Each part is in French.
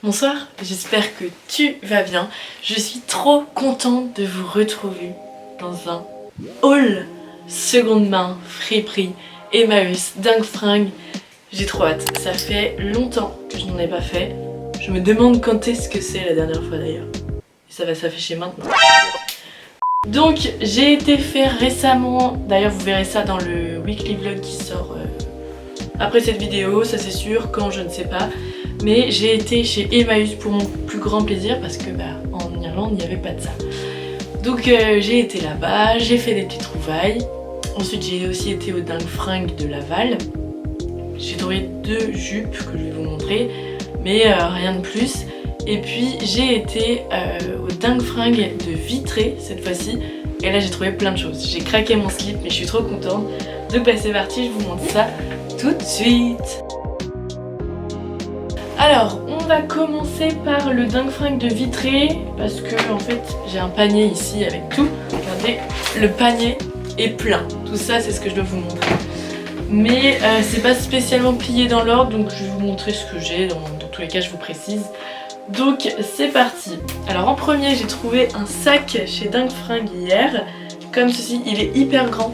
Bonsoir, j'espère que tu vas bien. Je suis trop contente de vous retrouver dans un haul seconde main, friperie, Emmaüs, dingue fringue. J'ai trop hâte, ça fait longtemps que je n'en ai pas fait. Je me demande quand est-ce que c'est la dernière fois d'ailleurs. Et ça va s'afficher maintenant. Donc j'ai été faire récemment, d'ailleurs vous verrez ça dans le weekly vlog qui sort après cette vidéo, ça c'est sûr, quand je ne sais pas. Mais j'ai été chez Emmaüs pour mon plus grand plaisir parce que en Irlande il n'y avait pas de ça. Donc j'ai été là-bas, j'ai fait des petites trouvailles. Ensuite j'ai aussi été au dingue fringue de Laval. J'ai trouvé 2 jupes que je vais vous montrer, mais rien de plus. Et puis j'ai été au dingue fringue de Vitré cette fois-ci. Et là j'ai trouvé plein de choses. J'ai craqué mon slip mais je suis trop contente. Donc c'est parti, je vous montre ça tout de suite. Alors, on va commencer par le dingue fringue de Vitré parce que en fait j'ai un panier ici avec tout. Regardez, le panier est plein. Tout ça c'est ce que je dois vous montrer. Mais c'est pas spécialement plié dans l'ordre, donc je vais vous montrer ce que j'ai. Dans tous les cas je vous précise. Donc c'est parti. Alors en premier j'ai trouvé un sac chez dingue fringue hier. Comme ceci, il est hyper grand.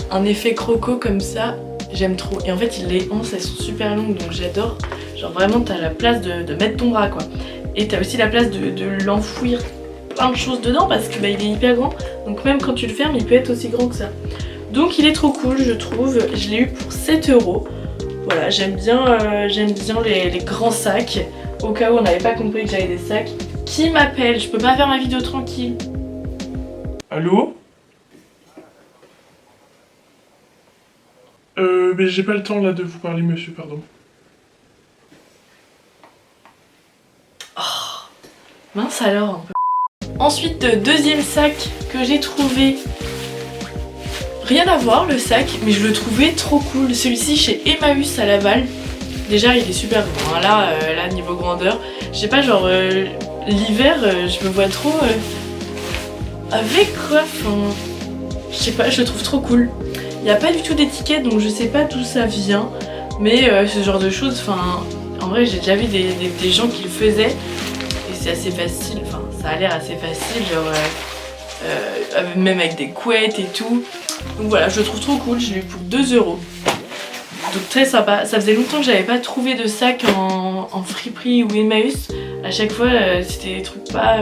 Un effet croco comme ça, j'aime trop. Et en fait les anses elles sont super longues donc j'adore. Genre vraiment t'as la place de mettre ton bras quoi. Et t'as aussi la place de l'enfouir plein de choses dedans parce que il est hyper grand. Donc même quand tu le fermes il peut être aussi grand que ça. Donc il est trop cool je trouve. Je l'ai eu pour 7 €. Voilà, j'aime bien les grands sacs. Au cas où on n'avait pas compris que j'avais des sacs. Qui m'appelle? Je peux pas faire ma vidéo tranquille. Allô? Mais j'ai pas le temps là de vous parler monsieur, pardon. Mince alors un peu. Ensuite, deuxième sac que j'ai trouvé. Rien à voir le sac, mais je le trouvais trop cool. Celui-ci chez Emmaüs à Laval. Déjà il est super grand. Là niveau grandeur. Je sais pas, genre l'hiver je me vois trop avec quoi. Je sais pas, je le trouve trop cool. Il n'y a pas du tout d'étiquette donc je sais pas d'où ça vient. Mais ce genre de choses, en vrai j'ai déjà vu des gens qui le faisaient. C'est assez facile, ça a l'air assez facile, genre même avec des couettes et tout. Donc voilà, je le trouve trop cool, je l'ai eu pour 2 €. Donc très sympa. Ça faisait longtemps que j'avais pas trouvé de sac en friperie ou Emmaüs. À chaque fois c'était des trucs pas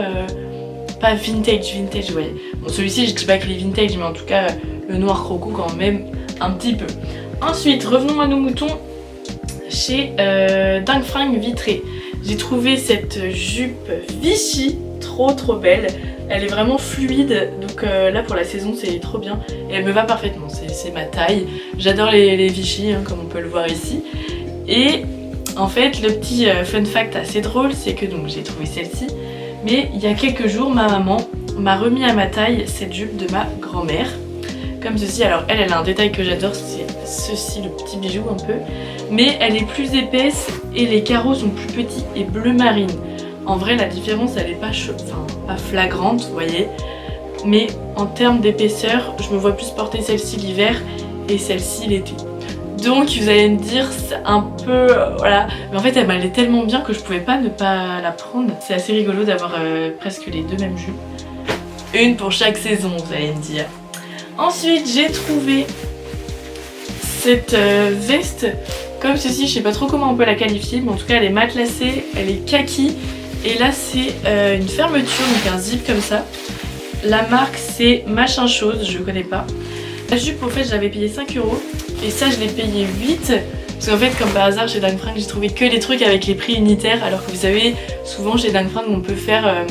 vintage, vous voyez. Bon celui-ci je dis pas qu'il est vintage mais en tout cas le noir croco quand même un petit peu. Ensuite revenons à nos moutons chez dingue fringue Vitré. J'ai trouvé cette jupe Vichy, trop belle. Elle est vraiment fluide, donc là pour la saison c'est trop bien. Et elle me va parfaitement, c'est ma taille. J'adore les Vichy, comme on peut le voir ici. Et en fait le petit fun fact assez drôle, c'est que donc j'ai trouvé celle-ci. Mais il y a quelques jours ma maman m'a remis à ma taille cette jupe de ma grand-mère. Comme ceci, alors elle a un détail que j'adore, c'est ceci, le petit bijou un peu. Mais elle est plus épaisse et les carreaux sont plus petits et bleu marine. En vrai la différence elle est pas flagrante, vous voyez. Mais en termes d'épaisseur, je me vois plus porter celle-ci l'hiver et celle-ci l'été. Donc vous allez me dire c'est un peu voilà. Mais en fait elle m'allait tellement bien que je pouvais pas ne pas la prendre. C'est assez rigolo d'avoir presque les deux mêmes jupes. Une pour chaque saison vous allez me dire. Ensuite j'ai trouvé cette veste comme ceci, je sais pas trop comment on peut la qualifier, mais en tout cas elle est matelassée, elle est kaki. Et là c'est une fermeture, donc un zip comme ça. La marque c'est machin chose, je connais pas. La jupe en fait je l'avais payé 5 € et ça je l'ai payé 8. Parce qu'en fait comme par hasard chez dingue fringue j'ai trouvé que des trucs avec les prix unitaires. Alors que vous savez souvent chez dingue fringue on peut faire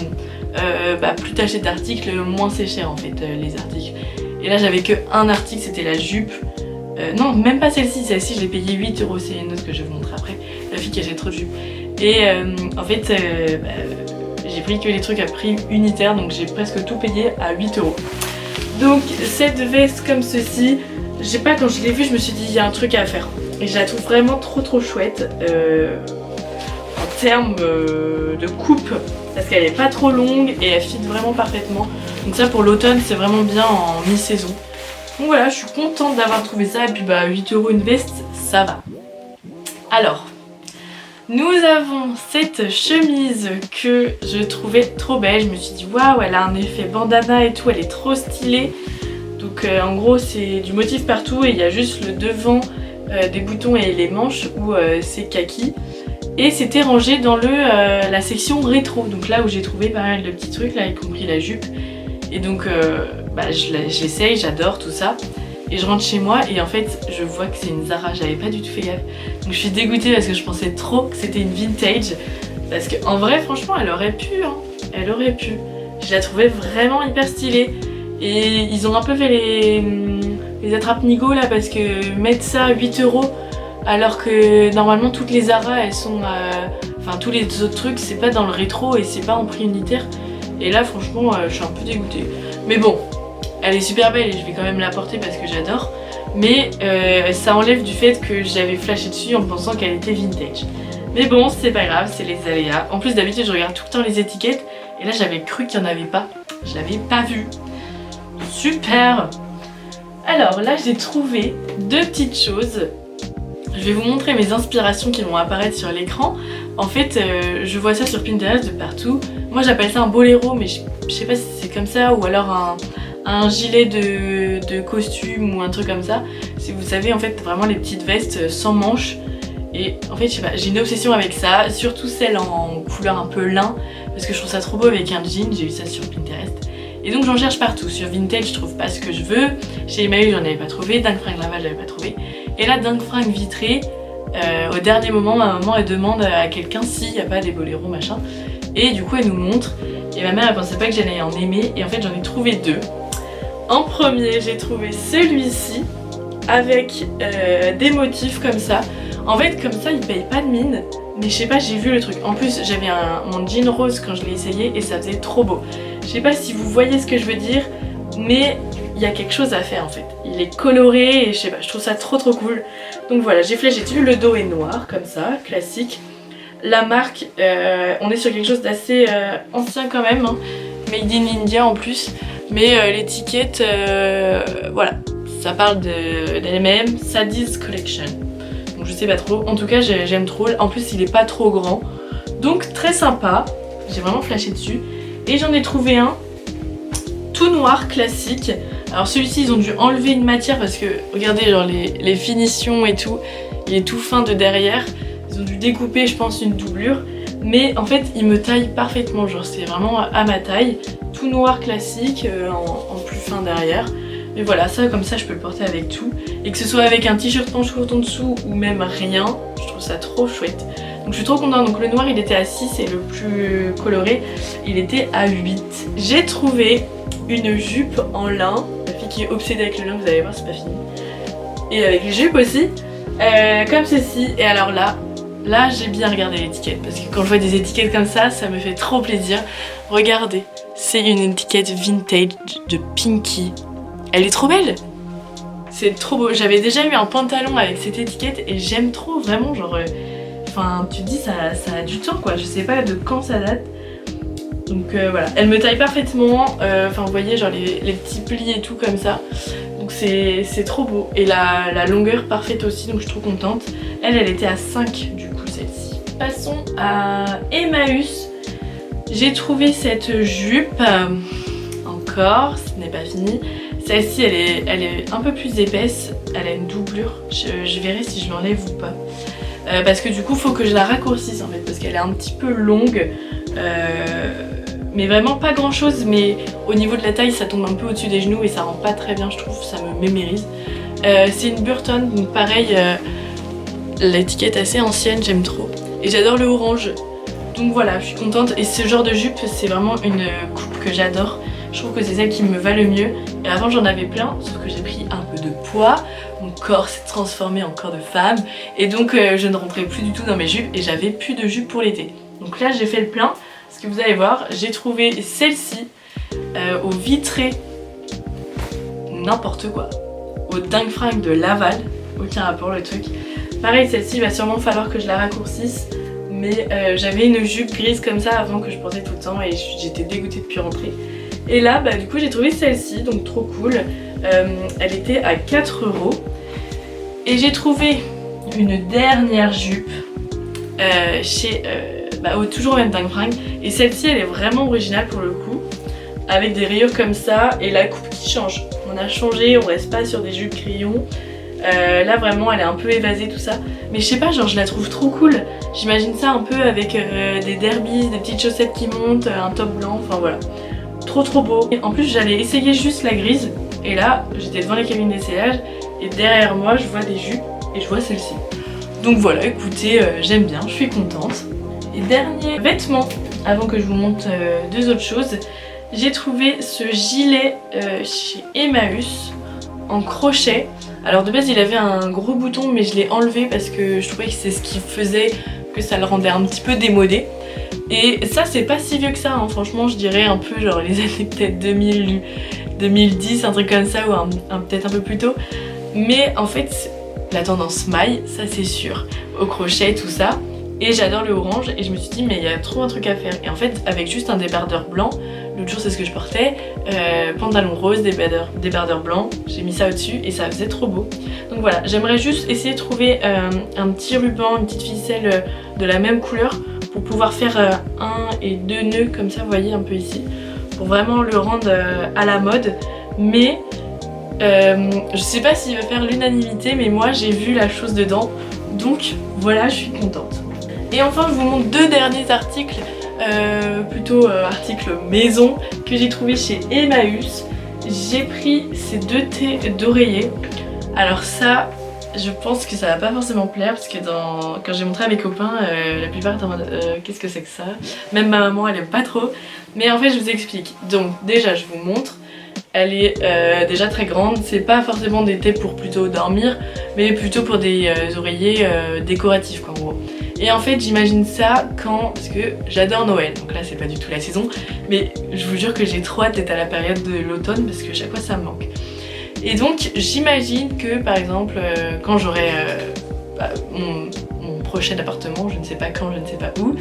plus t'achètes d'articles moins c'est cher en fait les articles. Et là j'avais que un article, c'était la jupe. Non, même pas celle-ci, celle-ci je l'ai payé 8 €, c'est une autre que je vais vous montrer après. La fille qui achète trop de jupes. Et en fait, j'ai pris que les trucs à prix unitaire, donc j'ai presque tout payé à 8 €. Donc cette veste comme ceci, je sais pas, quand je l'ai vue, je me suis dit il y a un truc à faire. Et je la trouve vraiment trop chouette en termes de coupe, parce qu'elle est pas trop longue et elle fit vraiment parfaitement. Donc ça pour l'automne c'est vraiment bien en mi-saison. Donc voilà, je suis contente d'avoir trouvé ça et puis 8 € une veste, ça va. Alors, Nous avons cette chemise que je trouvais trop belle. Je me suis dit waouh, elle a un effet bandana et tout, elle est trop stylée. Donc en gros c'est du motif partout et il y a juste le devant des boutons et les manches où c'est kaki. Et c'était rangé dans la section rétro, donc là où j'ai trouvé pas mal de petits trucs, là y compris la jupe. Et donc je l'essaye, j'adore tout ça. Et je rentre chez moi et en fait je vois que c'est une Zara, j'avais pas du tout fait gaffe. Donc je suis dégoûtée parce que je pensais trop que c'était une vintage. Parce qu'en vrai franchement elle aurait pu, hein. Elle aurait pu. Je la trouvais vraiment hyper stylée. Et ils ont un peu fait les attrape-nigo là parce que mettre ça à 8 € alors que normalement toutes les Zara elles sont enfin tous les autres trucs c'est pas dans le rétro et c'est pas en prix unitaire. Et là franchement je suis un peu dégoûtée. Mais bon, elle est super belle et je vais quand même la porter parce que j'adore. Mais ça enlève du fait que j'avais flashé dessus en pensant qu'elle était vintage. Mais bon, c'est pas grave, c'est les aléas. En plus d'habitude je regarde tout le temps les étiquettes et là j'avais cru qu'il n'y en avait pas. Je l'avais pas vu. Super! Alors là j'ai trouvé deux petites choses. Je vais vous montrer mes inspirations qui vont apparaître sur l'écran. En fait je vois ça sur Pinterest de partout. Moi j'appelle ça un boléro mais je sais pas si c'est comme ça ou alors un gilet de costume ou un truc comme ça. Si vous savez en fait vraiment les petites vestes sans manches. Et en fait je sais pas, j'ai une obsession avec ça, surtout celle en couleur un peu lin parce que je trouve ça trop beau avec un jean, j'ai vu ça sur Pinterest. Et donc j'en cherche partout, sur Vintage je trouve pas ce que je veux, chez Emmaüs j'en avais pas trouvé, Dingue Fringue Laval j'avais pas trouvé. Et là Dingue Fringue Vitré, au dernier moment ma maman elle demande à quelqu'un s'il n'y a pas des boléros machin. Et du coup elle nous montre, et ma mère elle pensait pas que j'allais en aimer, et en fait j'en ai trouvé deux. En premier j'ai trouvé celui-ci, avec des motifs comme ça. En fait comme ça il paye pas de mine, mais je sais pas j'ai vu le truc. En plus j'avais mon jean rose quand je l'ai essayé et ça faisait trop beau. Je sais pas si vous voyez ce que je veux dire, mais il y a quelque chose à faire en fait. Il est coloré et je sais pas, je trouve ça trop cool. Donc voilà, j'ai flashé dessus, le dos est noir comme ça, classique. La marque, on est sur quelque chose d'assez ancien quand même, hein. Made in India en plus. Mais l'étiquette, voilà, ça parle d'elle-même, Sadie's Collection. Donc je sais pas trop, en tout cas j'aime trop. En plus il est pas trop grand, donc très sympa. J'ai vraiment flashé dessus. Et j'en ai trouvé un tout noir classique. Alors celui-ci ils ont dû enlever une matière parce que regardez genre les finitions et tout, il est tout fin de derrière. Ils ont dû découper je pense une doublure. Mais en fait il me taille parfaitement, genre c'est vraiment à ma taille. Tout noir classique en plus fin derrière. Mais voilà, ça comme ça je peux le porter avec tout. Et que ce soit avec un t-shirt manche courte en dessous ou même rien, je trouve ça trop chouette. Donc je suis trop contente, donc le noir il était à 6 et le plus coloré il était à 8. J'ai trouvé une jupe en lin, la fille qui est obsédée avec le lin, vous allez voir c'est pas fini. Et avec les jupes aussi, comme ceci. Et alors là j'ai bien regardé l'étiquette parce que quand je vois des étiquettes comme ça me fait trop plaisir. Regardez, c'est une étiquette vintage de Pinky. Elle est trop belle. C'est trop beau. J'avais déjà eu un pantalon avec cette étiquette et j'aime trop vraiment genre... Enfin tu te dis ça a du temps quoi, je sais pas de quand ça date. Donc voilà, elle me taille parfaitement. Enfin vous voyez genre les petits plis et tout comme ça. Donc c'est trop beau. Et la longueur parfaite aussi, donc je suis trop contente. Elle était à 5 du coup celle-ci. Passons à Emmaüs. J'ai trouvé cette jupe. Encore, ce n'est pas fini. Celle-ci elle est un peu plus épaisse. Elle a une doublure. Je verrai si je l'enlève ou pas. Parce que du coup faut que je la raccourcisse en fait. Parce qu'elle est un petit peu longue. Mais vraiment pas grand chose. Mais au niveau de la taille ça tombe un peu au-dessus des genoux. Et ça rend pas très bien je trouve. Ça me mémérise. C'est une Burton. Donc pareil l'étiquette assez ancienne. J'aime trop. Et j'adore le orange. Donc voilà je suis contente. Et ce genre de jupe c'est vraiment une coupe que j'adore. Je trouve que c'est celle qui me va le mieux. Et avant j'en avais plein, sauf que j'ai pris un peu de poids. Mon corps s'est transformé en corps de femme. Et donc je ne rentrais plus du tout dans mes jupes. Et j'avais plus de jupes pour l'été. Donc là j'ai fait le plein. Parce que vous allez voir, j'ai trouvé celle-ci au Vitré. N'importe quoi. Au Dingue Fringue de Laval. Aucun rapport le truc. Pareil celle-ci il va sûrement falloir que je la raccourcisse. Mais j'avais une jupe grise comme ça avant que je portais tout le temps. Et j'étais dégoûtée depuis rentrer. Et là du coup j'ai trouvé celle-ci, donc trop cool. Elle était à 4 €. Et j'ai trouvé une dernière jupe. chez toujours au même dingue fringue. Et celle-ci elle est vraiment originale pour le coup, avec des rayures comme ça et la coupe qui change. On a changé, on reste pas sur des jupes crayons. Là vraiment elle est un peu évasée tout ça, mais je sais pas, genre je la trouve trop cool. J'imagine ça un peu avec des derbies, des petites chaussettes qui montent, un top blanc, enfin voilà, trop beau. Et en plus j'allais essayer juste la grise et là j'étais devant les cabines d'essayage et derrière moi je vois des jupes et je vois celle-ci. Donc voilà, écoutez, j'aime bien, je suis contente. Et dernier vêtement avant que je vous montre deux autres choses, j'ai trouvé ce gilet chez Emmaüs en crochet. Alors de base il avait un gros bouton mais je l'ai enlevé parce que je trouvais que c'est ce qui faisait que ça le rendait un petit peu démodé. Et ça c'est pas si vieux que ça, hein. Franchement je dirais un peu genre les années peut-être 2000, 2010, un truc comme ça ou peut-être un peu plus tôt. Mais en fait la tendance maille, ça c'est sûr, au crochet tout ça. Et j'adore le orange et je me suis dit mais il y a trop un truc à faire. Et en fait avec juste un débardeur blanc, l'autre jour c'est ce que je portais, pantalon rose, débardeur blanc, j'ai mis ça au-dessus et ça faisait trop beau. Donc voilà, j'aimerais juste essayer de trouver un petit ruban, une petite ficelle de la même couleur pour pouvoir faire un et deux nœuds comme ça, vous voyez un peu ici, pour vraiment le rendre à la mode. Mais je sais pas s'il va faire l'unanimité, mais moi j'ai vu la chose dedans, donc voilà, je suis contente. Et enfin je vous montre deux derniers articles, articles maison que j'ai trouvé chez Emmaüs. J'ai pris ces deux thés d'oreiller. Alors ça, je pense que ça va pas forcément plaire parce que quand j'ai montré à mes copains, la plupart étaient en mode qu'est-ce que c'est que ça? Même ma maman elle aime pas trop. Mais en fait je vous explique. Donc déjà je vous montre. Elle est déjà très grande, c'est pas forcément des thés pour plutôt dormir, mais plutôt pour des oreillers décoratifs quoi en gros. Et en fait j'imagine ça parce que j'adore Noël, donc là c'est pas du tout la saison, mais je vous jure que j'ai trop hâte d'être à la période de l'automne parce que chaque fois ça me manque. Et donc j'imagine que par exemple quand j'aurai mon prochain appartement, je ne sais pas quand, je ne sais pas où,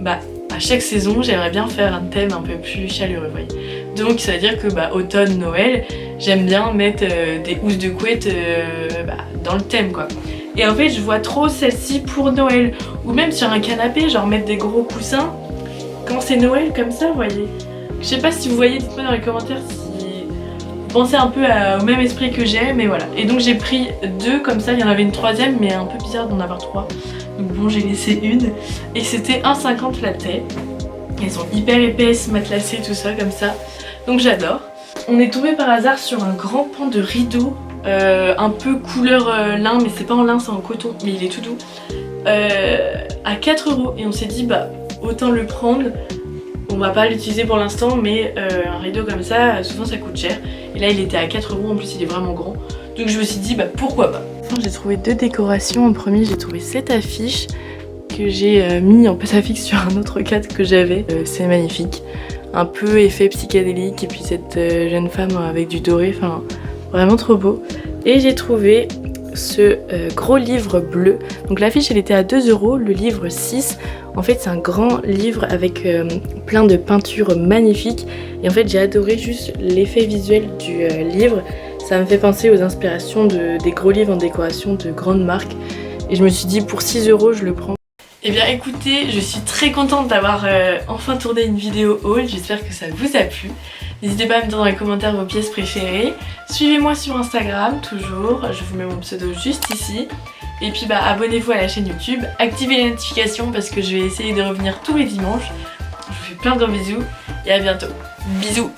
à chaque saison j'aimerais bien faire un thème un peu plus chaleureux, vous voyez. Donc ça veut dire que automne, Noël, j'aime bien mettre des housses de couette dans le thème quoi. Et en fait je vois trop celle-ci pour Noël, ou même sur un canapé, genre mettre des gros coussins quand c'est Noël comme ça, vous voyez. Je sais pas si vous voyez, dites-moi dans les commentaires si vous pensez un peu au même esprit que j'ai, mais voilà. Et donc j'ai pris deux comme ça, il y en avait une troisième mais un peu bizarre d'en avoir trois. Donc bon, j'ai laissé une et c'était 1,50 la taille. Elles sont hyper épaisses, matelassées, tout ça comme ça. Donc j'adore. On est tombé par hasard sur un grand pan de rideau, un peu couleur lin, mais c'est pas en lin, c'est en coton, mais il est tout doux, à 4 € et on s'est dit autant le prendre. On va pas l'utiliser pour l'instant, mais un rideau comme ça, souvent ça coûte cher. Et là il était à 4 €, en plus il est vraiment grand. Donc je me suis dit pourquoi pas. J'ai trouvé deux décorations. En premier j'ai trouvé cette affiche que j'ai mis en pâte à fixe sur un autre cadre que j'avais. C'est magnifique. Un peu effet psychédélique et puis cette jeune femme avec du doré, enfin vraiment trop beau. Et j'ai trouvé ce gros livre bleu. Donc l'affiche elle était à 2 €, le livre 6. En fait c'est un grand livre avec plein de peintures magnifiques. Et en fait j'ai adoré juste l'effet visuel du livre. Ça me fait penser aux inspirations des gros livres en décoration de grandes marques. Et je me suis dit pour 6 € je le prends. Eh bien écoutez, je suis très contente d'avoir enfin tourné une vidéo haul, j'espère que ça vous a plu. N'hésitez pas à me dire dans les commentaires vos pièces préférées. Suivez-moi sur Instagram, toujours, je vous mets mon pseudo juste ici. Et puis abonnez-vous à la chaîne YouTube, activez les notifications parce que je vais essayer de revenir tous les dimanches. Je vous fais plein de gros bisous et à bientôt. Bisous.